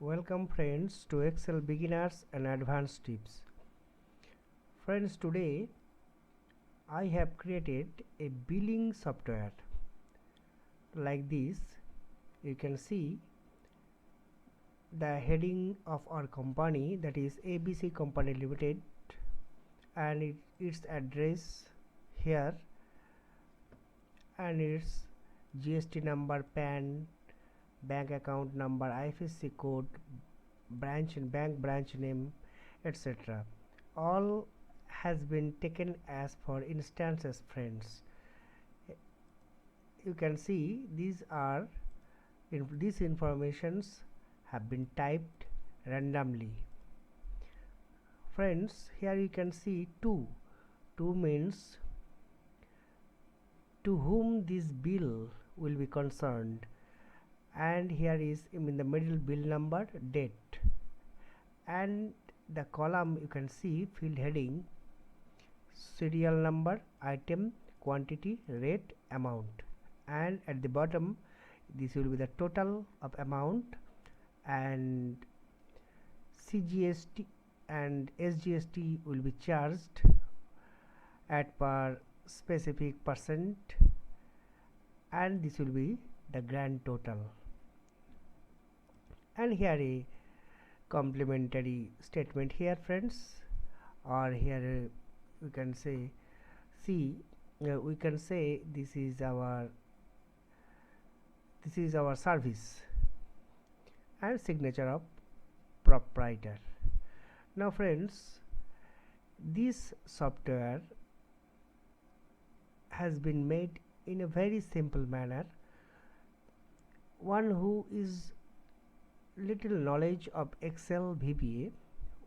Welcome friends to Excel beginners and advanced tips. Friends, today I have created a billing software like this. You can see the heading of our company, that is ABC Company Limited, and its address here, and its GST number, PAN, bank account number, IFSC code, bank branch name, etc. All has been taken as for instances, friends. You can see these informations have been typed randomly. Friends, here you can see two means to whom this bill will be concerned, and here is in the middle bill number, date, and the column you can see field heading, serial number, item, quantity, rate, amount, and at the bottom this will be the total of amount, and CGST and SGST will be charged at per specific percent, and this will be the grand total. And here a complementary statement here, friends, or here we can say, we can say this is our service, and signature of proprietor. Now friends, this software has been made in a very simple manner. One who is little knowledge of Excel VBA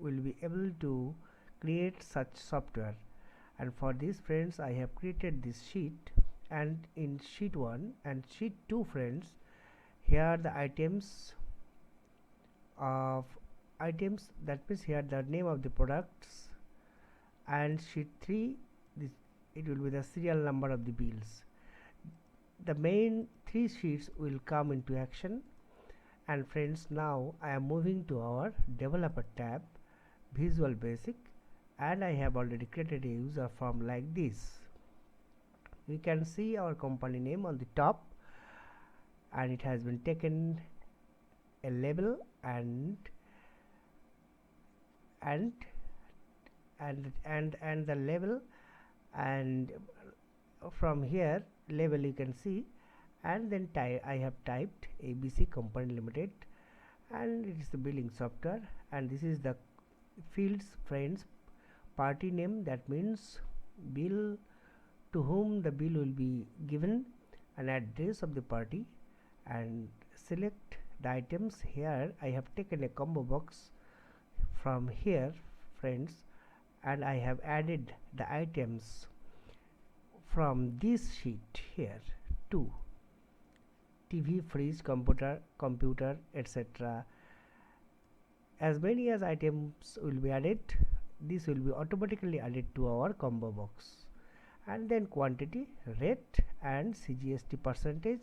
will be able to create such software, and for this, friends, I have created this sheet, and in sheet 1 and sheet 2, friends, here the items, that means here the name of the products, and sheet 3, it will be the serial number of the bills. The main 3 sheets will come into action. And friends, now I am moving to our developer tab, Visual Basic, and I have already created a user form like this. We can see our company name on the top, and it has been taken a label and the label, and from here label you can see, and then I have typed ABC Company Limited, and it is the billing software, and this is the fields, friends. Party name, that means bill, to whom the bill will be given, an address of the party, and select the items. Here I have taken a combo box from here, friends, and I have added the items from this sheet here to TV, fridge, computer, etc. As many as items will be added, this will be automatically added to our combo box. And then quantity, rate, and CGST percentage,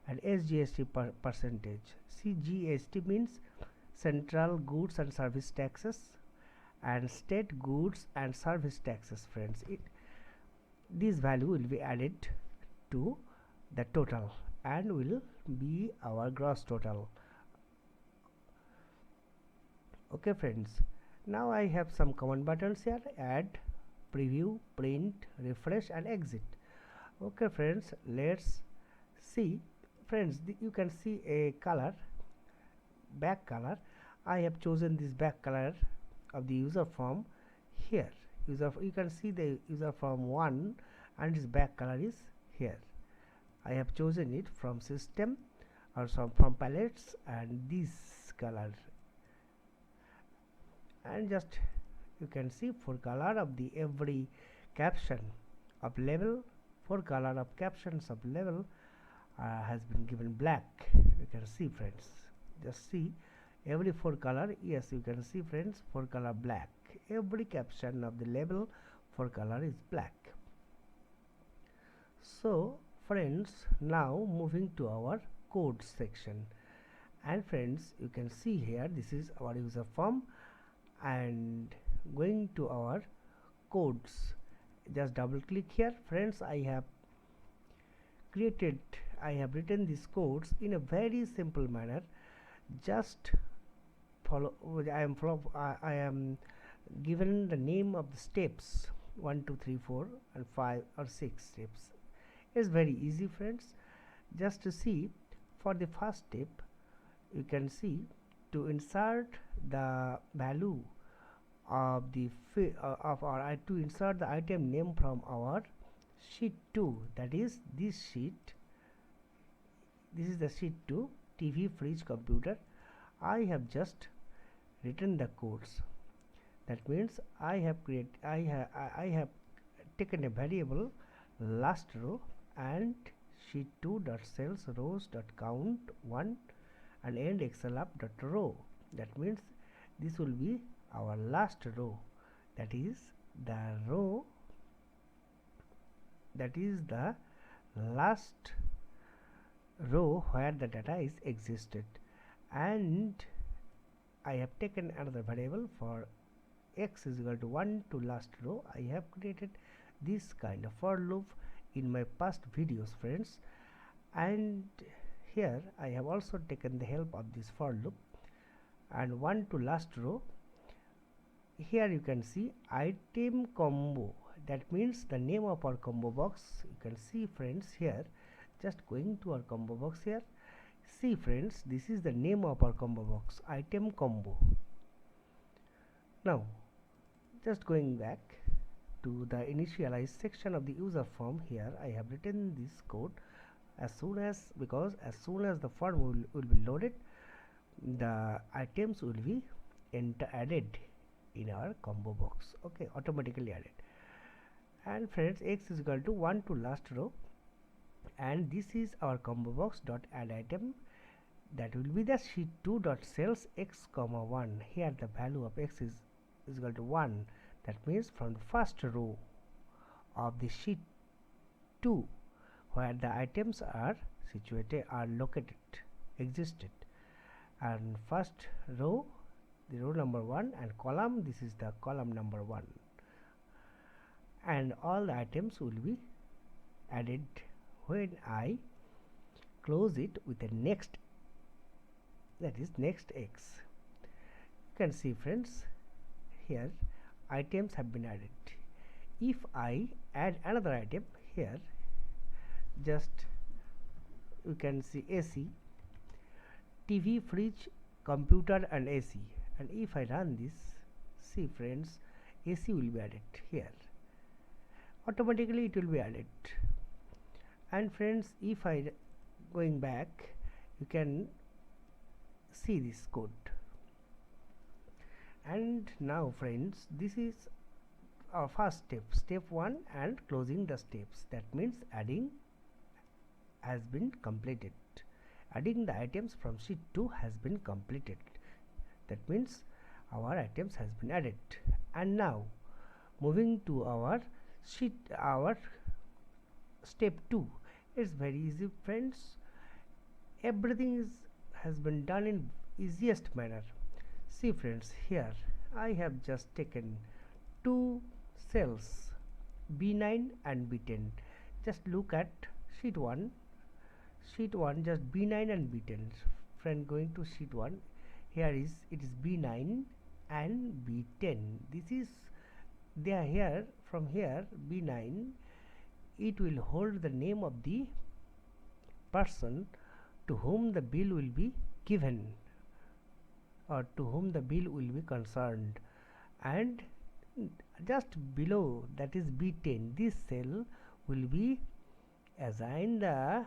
and SGST percentage. CGST means Central Goods and Service Taxes, and State Goods and Service Taxes, friends. This value will be added to the total and will be our gross total. Okay friends, now I have some command buttons here: add, preview, print, refresh, and exit. Okay friends, let's see. Friends, you can see a color, back color. I have chosen this back color of the user form here. You can see the user form 1, and its back color is here. I have chosen it from system or from palettes, and this color, and just you can see for color of the every caption of level, for color of captions of level has been given black. You can see, friends, just see every 4 color. Yes, you can see, friends, 4 color black. Every caption of the label 4 color is black. So friends, now moving to our code section, And friends, you can see here this is our user form, and going to our codes, just double click here. Friends, I have written these codes in a very simple manner. Just follow. I am given the name of the steps 1 2 3 4 and 5 or 6 steps. It's very easy, friends. Just to see, for the first step, you can see to insert the value of the to insert the item name from our sheet 2, that is this sheet. This is the sheet 2, TV, fridge, computer. I have just written the codes. That means I have taken a variable last row and sheet 2 dot cells rows dot count 1 and end Excel app dot row. That means this will be our last row, that is the row, that is the last row where the data is existed. And I have taken another variable for x is equal to 1 to last row. I have created this kind of for loop in my past videos, friends, and here I have also taken the help of this for loop. And 1 to last row, here you can see item combo, that means the name of our combo box. You can see, friends, here, just going to our combo box here. See, friends, this is the name of our combo box, item combo. Now just going back to the initialize section of the user form, here I have written this code. Because as soon as the form will be loaded, the items will be added in our combo box. Okay, automatically added. And friends, x is equal to 1 to last row, and this is our combo box dot add item. That will be the sheet 2 dot cells x comma 1. Here the value of x is equal to 1. That means from the first row of the sheet 2 where the items are existed, and first row, the row number 1, and column, this is the column number 1, and all the items will be added when I close it with a next, that is next x. You can see, friends, here items have been added. If I add another item here, just you can see AC, TV, fridge, computer and AC, and if I run this, see, friends, AC will be added here. Automatically it will be added. And friends, if I going back, you can see this code. And now, friends, this is our first step 1, and closing the steps. That means adding has been completed. Adding the items from sheet 2 has been completed. That means our items has been added. And now moving to our sheet, our step 2. It's very easy, friends. Everything has been done in easiest manner. See, friends, here I have just taken 2 cells B9 and B10. Just look at sheet 1, just B9 and B10. Friend, going to sheet 1, here it is B9 and B10. This is there. Here, from here, B9, it will hold the name of the person to whom the bill will be given, or to whom the bill will be concerned. And just below, that is B10, this cell will be assign the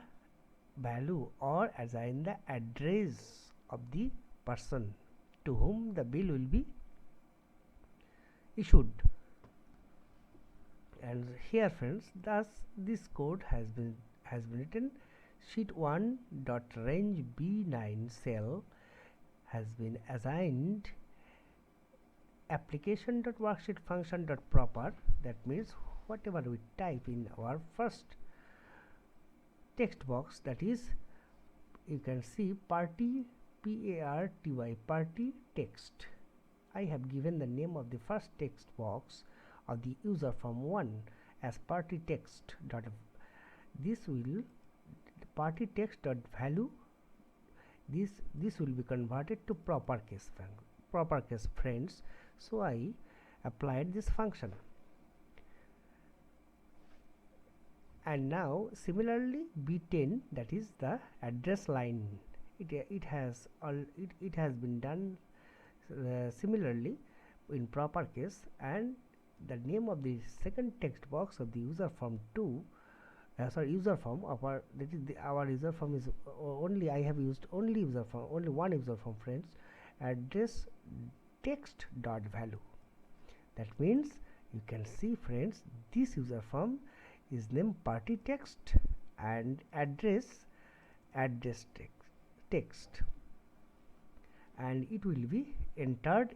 value or assign the address of the person to whom the bill will be issued. And here, friends, thus this code has been written. Sheet 1 dot range B9 cell has been assigned application.worksheet function.proper. That means whatever we type in our first text box, that is, you can see party party party text. I have given the name of the first text box of the user form 1 as party text dot. This will party text dot value. This will be converted to proper case friends. So I applied this function, and now similarly B10, that is the address line, it has been done similarly in proper case, and the name of the second text box of the user form 2 user form of our, that is our user form is only, I have used only user form, only one user form friends, address text dot value. That means you can see friends, this user form is named party text and address text, and it will be entered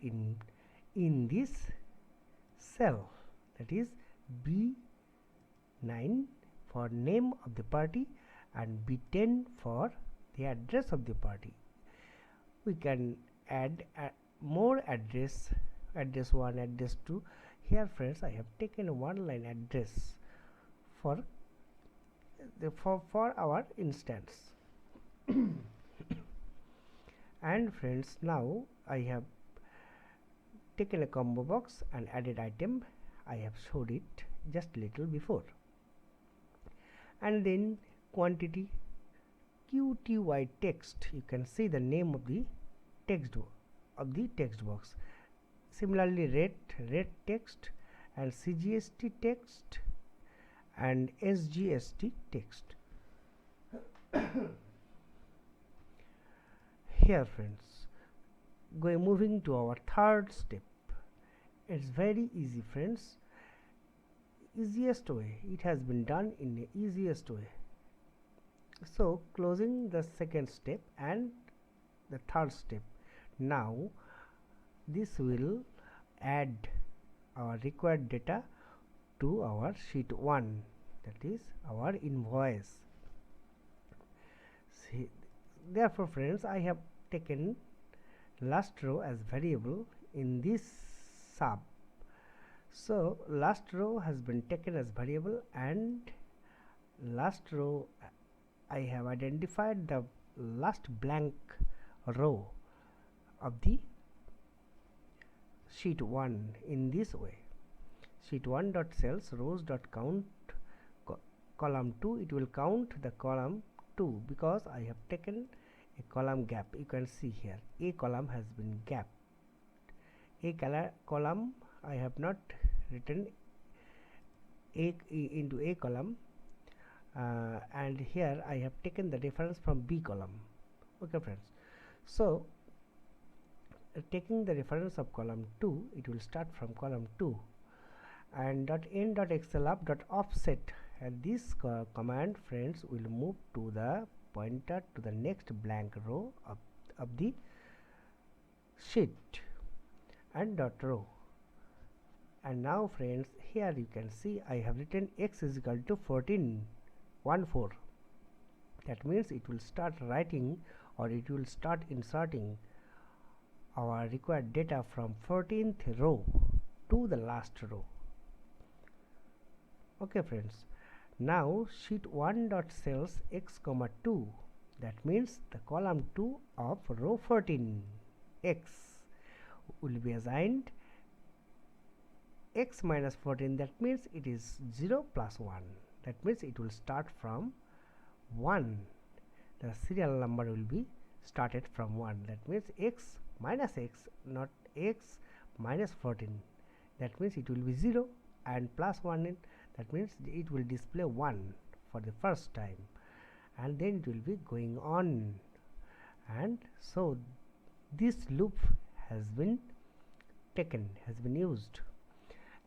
in this cell, that is B9 for name of the party and B10 for the address of the party. We can add more address 1, address 2. Here friends, I have taken one line address for our instance. And friends, now I have taken a combo box and added item. I have showed it just little before. And then quantity QTY text, you can see the name of the text box. Similarly red text and CGST text and SGST text. Here friends, moving to our third step. It's very easy friends, easiest way, it has been done in the easiest way. So closing the second step and the third step. Now this will add our required data to our sheet 1, that is our invoice. See, therefore friends, I have taken last row as variable in this sub. So last row has been taken as variable, and last row I have identified the last blank row of the sheet 1 in this way. Sheet 1 dot cells rows dot count column 2, it will count the column 2 because I have taken a column gap. You can see here a column has been gapped. A column I have not written into a column, and here I have taken the reference from B column. Okay friends, so taking the reference of column 2, it will start from column 2, and .n .excel up .offset, and this command friends will move to the pointer to the next blank row of the sheet, and .row. And now friends, here you can see I have written x is equal to 14. That means it will start writing, or it will start inserting our required data from 14th row to the last row. Okay friends, now sheet 1 dot cells x comma 2, that means the column 2 of row 14 x will be assigned x minus 14, that means it is 0 plus 1, that means it will start from 1. The serial number will be started from 1, that means x minus x, not x minus 14, that means it will be 0, and plus 1 in, that means it will display 1 for the first time, and then it will be going on. And so this loop has been taken, has been used.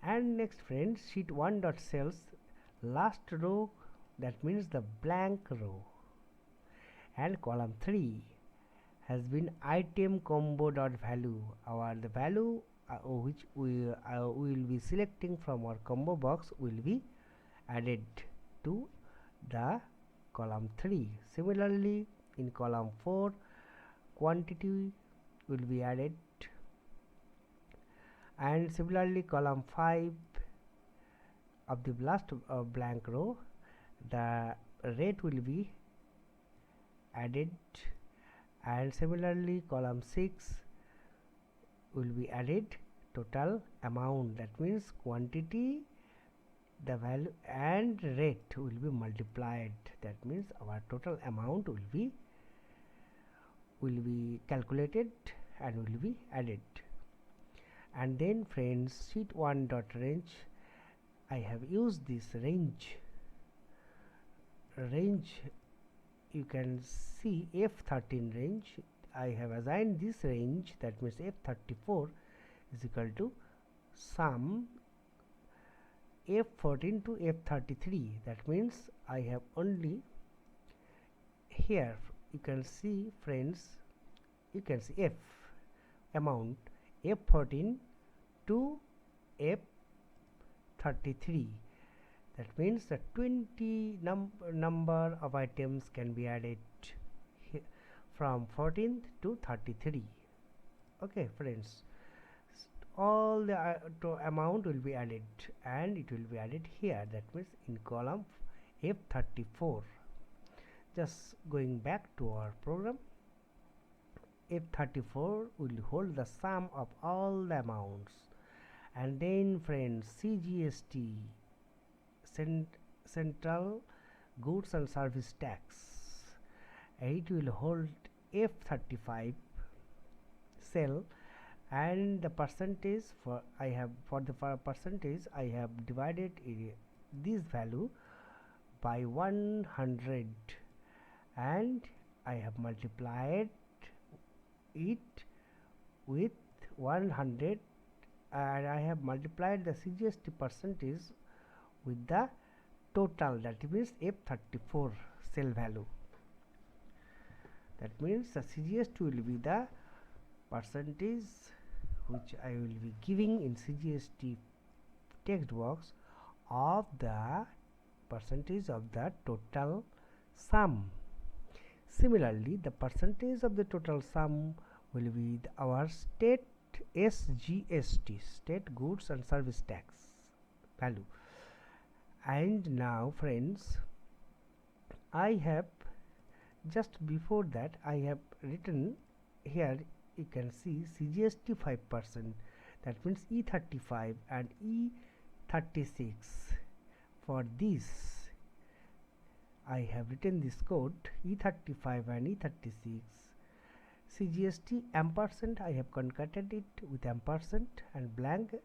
And next friends, sheet 1 dot cells last row, that means the blank row, and column 3 has been item combo dot value, the value which we will be selecting from our combo box will be added to the column 3. Similarly in column 4, quantity will be added, and similarly column 5 of the last blank row, the rate will be added, and similarly column 6 will be added total amount, that means quantity, the value and rate will be multiplied, that means our total amount will be calculated and will be added. And then friends, sheet 1 dot range, I have used this range. You can see F13 range. I have assigned this range, that means F34 is equal to sum F14 to F33. That means I have only here, you can see friends, you can see F amount F14 to F33. That means the 20 number of items can be added from 14th to 33. Okay friends, all the amount will be added, and it will be added here, that means in column F34. Just going back to our program, F34 will hold the sum of all the amounts, and then friends, CGST, Central Goods and Service Tax, it will hold F35 cell, and the percentage for the percentage I have divided this value by 100, and I have multiplied it with 100, and I have multiplied the CGST percentage with the total, that means F34 cell value. That means the CGST will be the percentage which I will be giving in CGST text box of the percentage of the total sum. Similarly, the percentage of the total sum will be our state SGST, State Goods and Service Tax value. And now friends, I have just before that I have written here, you can see CGST 5%, that means E35 and E36. For this I have written this code E35 and E36. CGST ampersand, I have concatenated it with ampersand and blank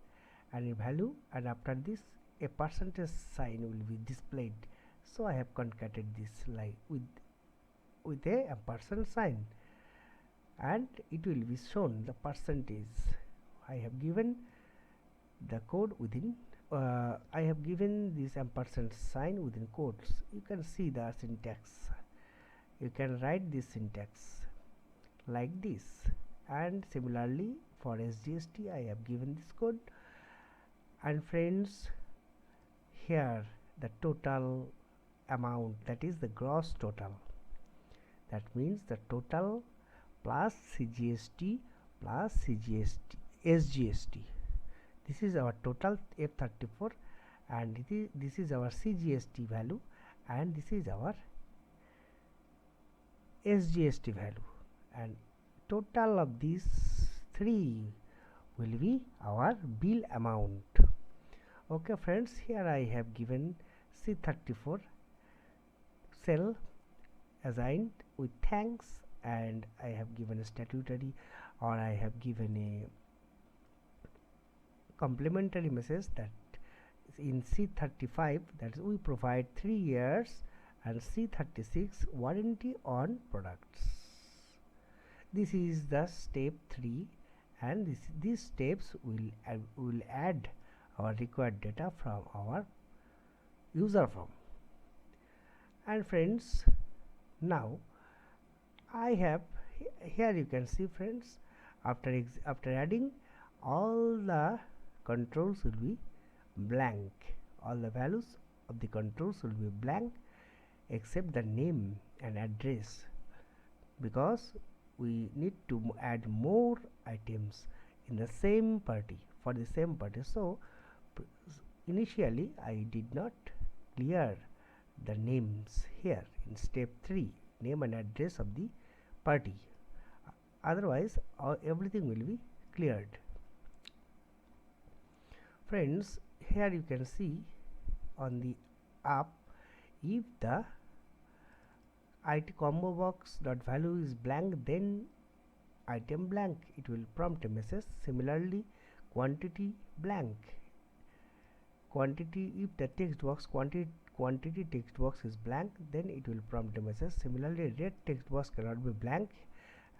and a value, and after this a percentage sign will be displayed. So I have concatenated this like with a ampersand sign, and it will be shown the percentage. I have given the code within I have given this ampersand sign within quotes. You can see the syntax. You can write this syntax like this, and similarly for SGST I have given this code. And friends, here the total amount, that is the gross total, that means the total plus CGST plus SGST. This is our total F34, and this is our CGST value, and this is our SGST value, and total of these three will be our bill amount. Okay friends, here I have given C34 cell assigned with thanks, and I have given a statutory, or I have given a complimentary message that in C35 that we provide 3 years, and C36 warranty on products. This is the step 3, and these steps will add our required data from our user form. And friends, now I have here, you can see friends, after adding, all the controls will be blank, all the values of the controls will be blank except the name and address, because we need to add more items in the same party, for the same party. So initially I did not clear the names here in step 3, name and address of the party, otherwise everything will be cleared. Friends, here you can see on the up, if the IT combo box dot value is blank, then item blank, it will prompt a message. Similarly, quantity blank, quantity, if the text box quantity text box is blank, then it will prompt a message. Similarly, rate text box cannot be blank,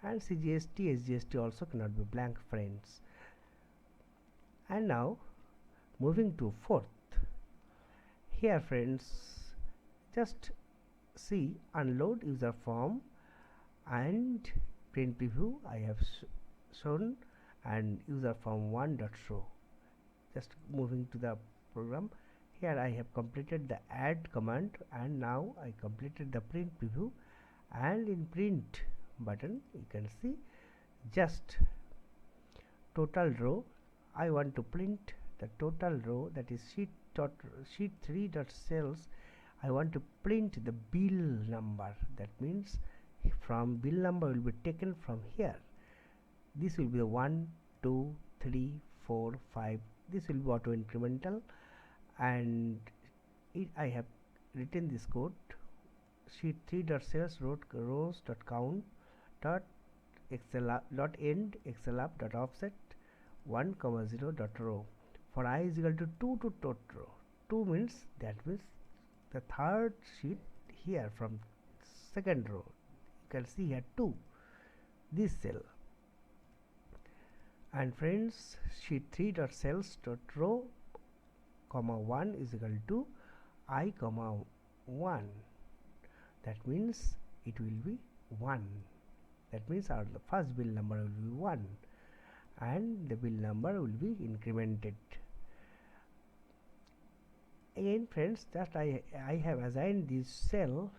and CGST SGST also cannot be blank, friends. And now moving to 4th, here friends, just see unload user form and print preview I have shown, and user form 1.show. Just moving to the program, here I have completed the add command, and now I completed the print preview, and in print button you can see just total row. I want to print the total row, that is sheet 3 dot cells. I want to print the bill number, that means from bill number will be taken from here. This will be the 1 2 3 4 5, this will be auto incremental, and I have written this code, sheet 3 dot cells rows dot count dot dot end excel up dot offset 1 comma 0 dot row. For I is equal to 2 to dot row, 2 means, that means the third sheet here from second row, you can see here 2, this cell. And friends, sheet 3 dot cells dot row comma 1 is equal to I comma 1, that means it will be 1, that means our the first bill number will be 1, and the bill number will be incremented. Again friends, just I have assigned this cell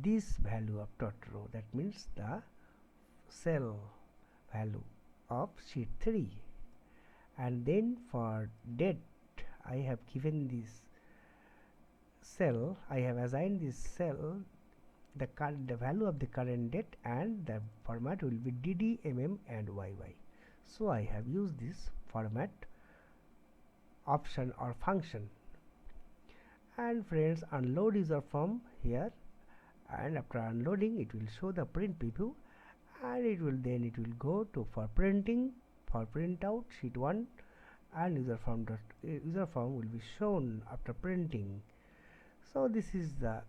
this value of dot row, that means the cell value of sheet 3, and then for date I have given this cell, I have assigned this cell the value of the current date, and the format will be dd, mm and yy. So I have used this format option or function. And friends, unload user form here, and after unloading it will show the print preview, and it will go to for printing, for printout sheet 1, and user form will be shown after printing. So this is the,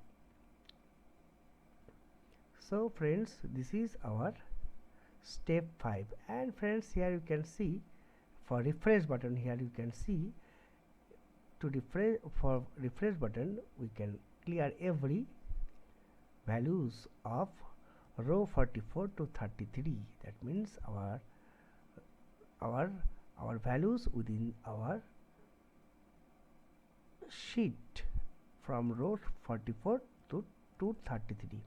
so friends, this is our step 5. And friends, here you can see for refresh button, here you can see to refresh, for refresh button we can clear every values of row 44 to 33, that means our values within our sheet from row 44 to 33,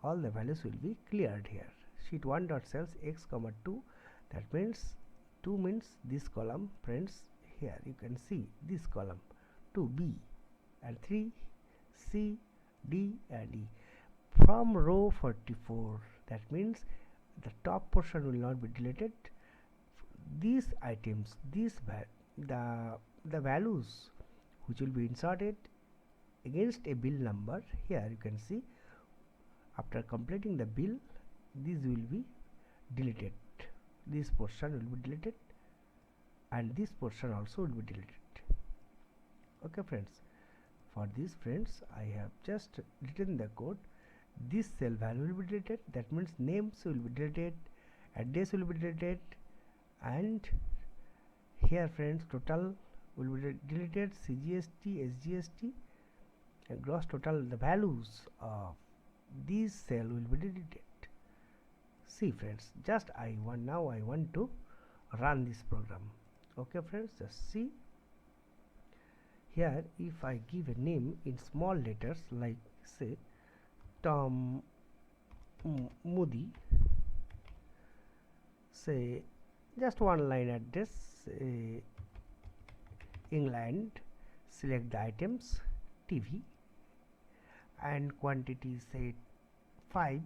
all the values will be cleared here. Sheet 1 dot cells x comma 2, that means 2 means this column, friends. Here you can see this column 2b, and 3 c, d and e. From row 44, that means the top portion will not be deleted. These items, the values which will be inserted against a bill number, here you can see after completing the bill, this will be deleted, this portion will be deleted, and this portion also will be deleted. Okay friends, for this friends, I have just written the code. This cell value will be deleted, that means names will be deleted, address will be deleted, and here friends total will be deleted, CGST, SGST and gross total, the values of this cell will be deleted. See friends, just now I want to run this program. Okay friends, just see here, if I give a name in small letters like say Tom Moody, say just one line address, England, select the items TV and quantity say 5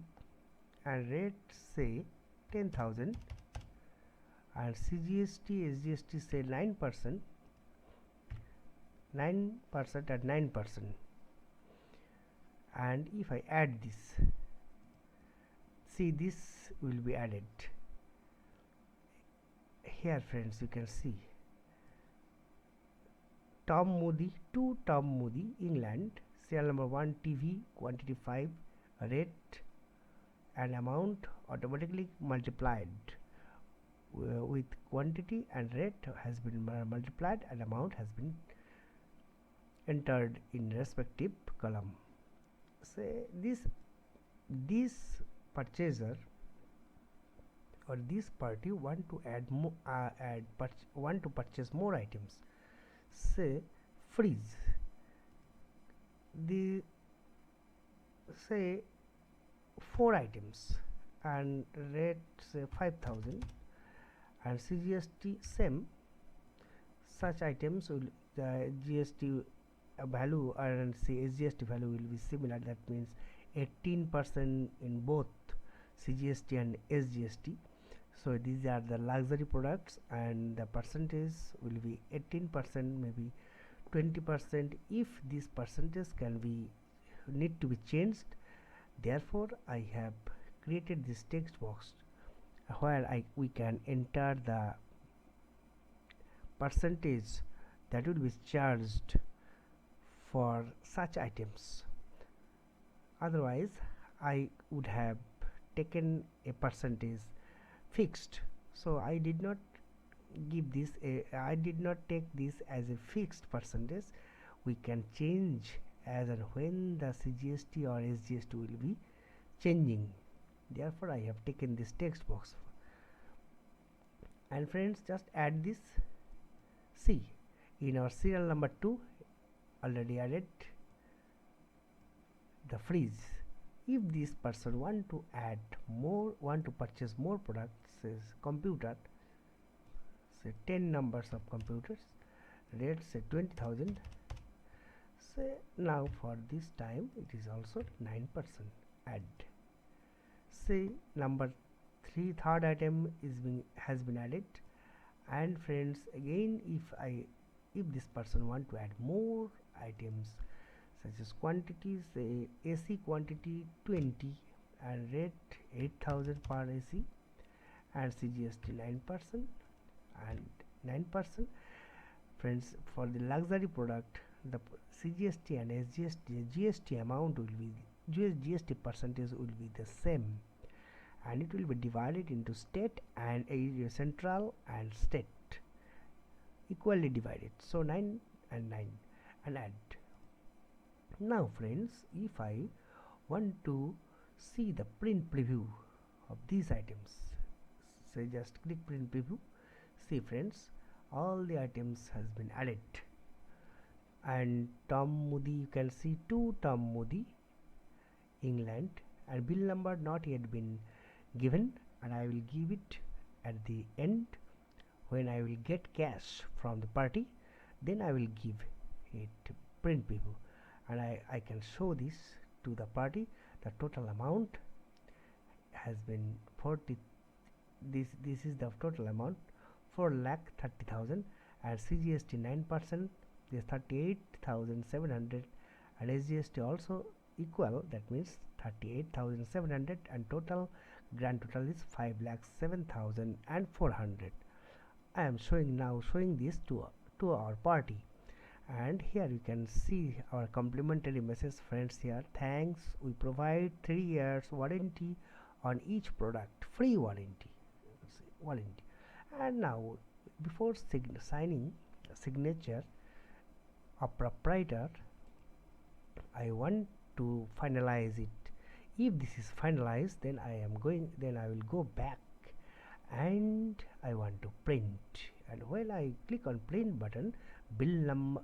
and rate say 10,000 and CGST SGST say 9% at 9%. And if I add this, see this will be added here friends. You can see Tom Moody, to Tom Moody, England, serial number 1, TV, quantity 5, rate and amount automatically multiplied with quantity and rate has been multiplied and amount has been entered in respective column. Say this purchaser or this party want to add more want to purchase more items. Say freeze, the say 4 items and rate say 5,000 and CGST same, such items will the GST value and say SGST value will be similar, that means 18% in both CGST and SGST. So these are the luxury products and the percentage will be 18%, maybe 20% if this percentage can be need to be changed. Therefore I have created this text box where we can enter the percentage that will be charged for such items. Otherwise I would have taken a percentage fixed, so I did not give this I did not take this as a fixed percentage. We can change as and when the CGST or SGST will be changing. Therefore I have taken this text box. And friends, just add this. See, in our serial number 2 already added the freeze. If this person want to purchase more products, says computer, say 10 numbers of computers, rate say 20,000. Say now for this time it is also 9%. Add. Say number 3, third item has been added. And friends, again if this person want to add more items such as quantities, say AC quantity 20 and rate 8,000 per AC and CGST 9% and 9%. Friends, for the luxury product the CGST and SGST GST amount will be GST percentage will be the same, and it will be divided into state and central and state equally divided. So 9 and 9 and add. Now friends, if I want to see the print preview of these items, say just click print preview. See friends, all the items has been added and Tom Moody, you can see to Tom Moody, England, and bill number not yet been given, and I will give it at the end when I will get cash from the party. Then I will give it print preview and I can show this to the party. The total amount has been 40. This is the total amount, 4,30,000 and CGST 9%, this 38,700 and SGST also equal, that means 38,700 and total grand total is 5,07,400. I am showing this to our party, and here you can see our complimentary message. Friends, here, thanks, we provide 3 years warranty on each product, free warranty. And now before signing signature of proprietor, I want to finalize it. If this is finalized, then I will go back and I want to print, and when I click on print button, bill number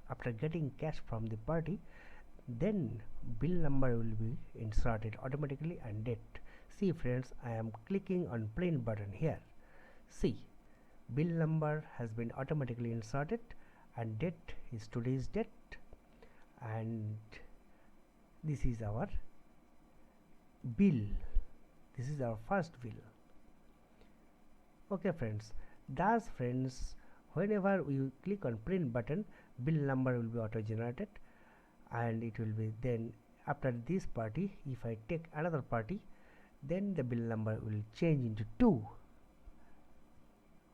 after getting cash from the party, then bill number will be inserted automatically and date. See friends, I am clicking on print button here. See, bill number has been automatically inserted and date is today's date, and this is our bill. This is our first bill. Okay friends, thus friends, whenever we click on print button, bill number will be auto generated, and it will be then after this party, if I take another party, then the bill number will change into 2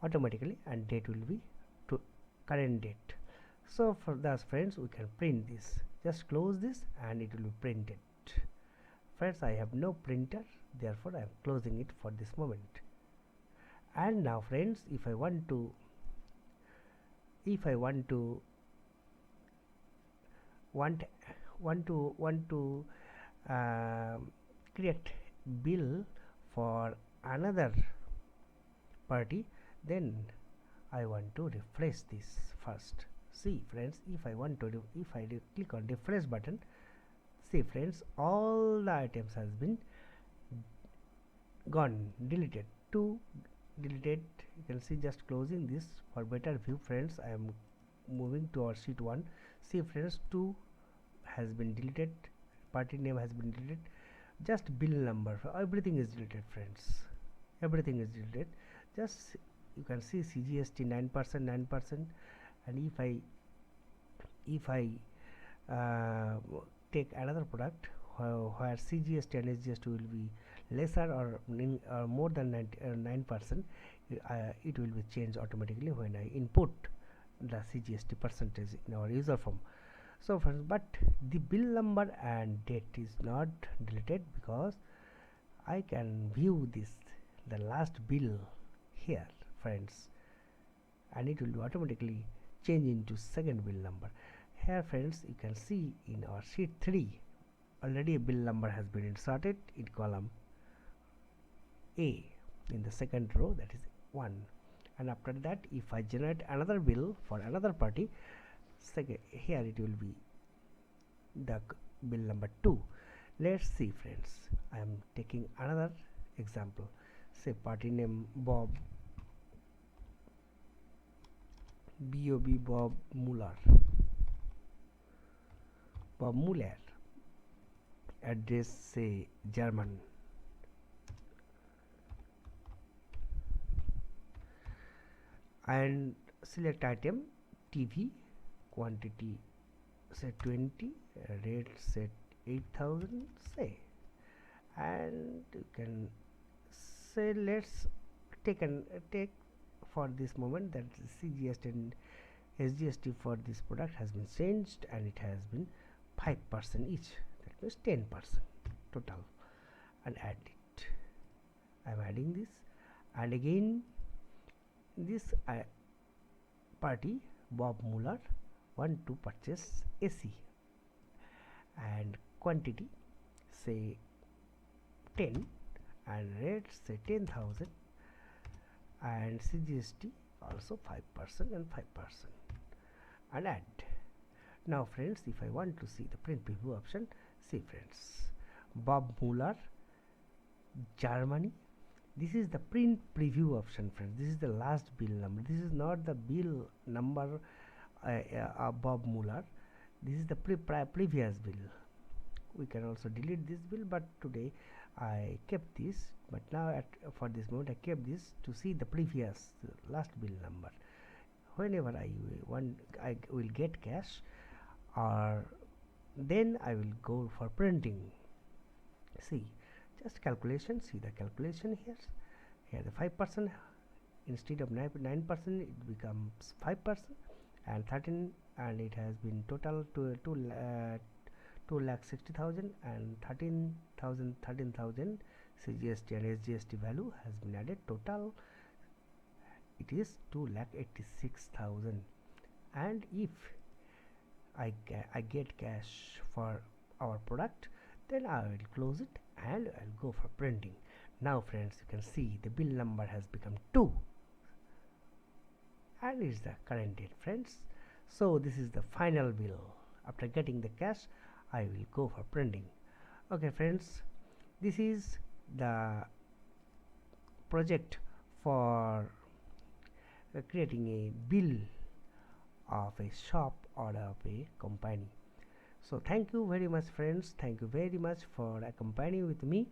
automatically, and date will be to current date. So for thus friends, we can print this. Just close this and it will be printed. Friends, I have no printer, therefore I am closing it for this moment. And now friends, if I want to create bill for another party, then I want to refresh this first. See friends, if I click on refresh button, see friends, all the items has been gone, deleted. 2 deleted. You can see, just closing this for better view friends. I am moving to our sheet 1. See friends, 2 has been deleted, party name has been deleted, just bill number, everything is deleted friends, everything is deleted. Just you can see CGST 9%, and if I take another product where CGST and SGST will be lesser or more than 9%, it will be changed automatically when I input the CGST percentage in our user form. So friends, but the bill number and date is not deleted, because I can view the last bill here friends, and it will be automatically change into second bill number. Here friends, you can see in our sheet 3 already a bill number has been inserted in column A in the second row, that is 1, and after that if I generate another bill for another party, here it will be the bill number 2. Let's see friends, I am taking another example. Say party name Bob, Bob Muller, address say German, and select item TV, quantity say 20, rate set 8000 say, and you can say let's take for this moment that CGST and SGST for this product has been changed, and it has been 5% each, that means 10% total, and add it. I am adding this, and again this party Bob Muller want to purchase AC, and quantity say 10, and rate say 10,000, and CGST also 5% and 5%, and add. Now friends, if I want to see the print preview option, see friends, Bob Muller, Germany, this is the print preview option friends. This is the last bill number, this is not the bill number Bob Muller, this is the previous bill. We can also delete this bill, but today I kept this, but now for this moment I kept this to see the previous last bill number. Whenever I will get cash, or then I will go for printing. See, just calculation, see the calculation here the 5%, instead of 9%, it becomes 5%, and 13, and it has been total to 2,60,000, and 13,000 CGST and SGST value has been added. Total it is 2,86,000, and if I get cash for our product, then I will close it and I'll go for printing. Now friends, you can see the bill number has become 2, and is the current date friends. So this is the final bill. After getting the cash, I will go for printing. Okay friends, this is the project for creating a bill of a shop or of a company. So thank you very much friends, thank you very much for accompanying with me.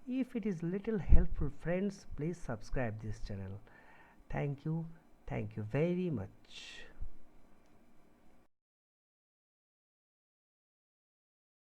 If it is little helpful friends, please subscribe this channel. Thank you very much.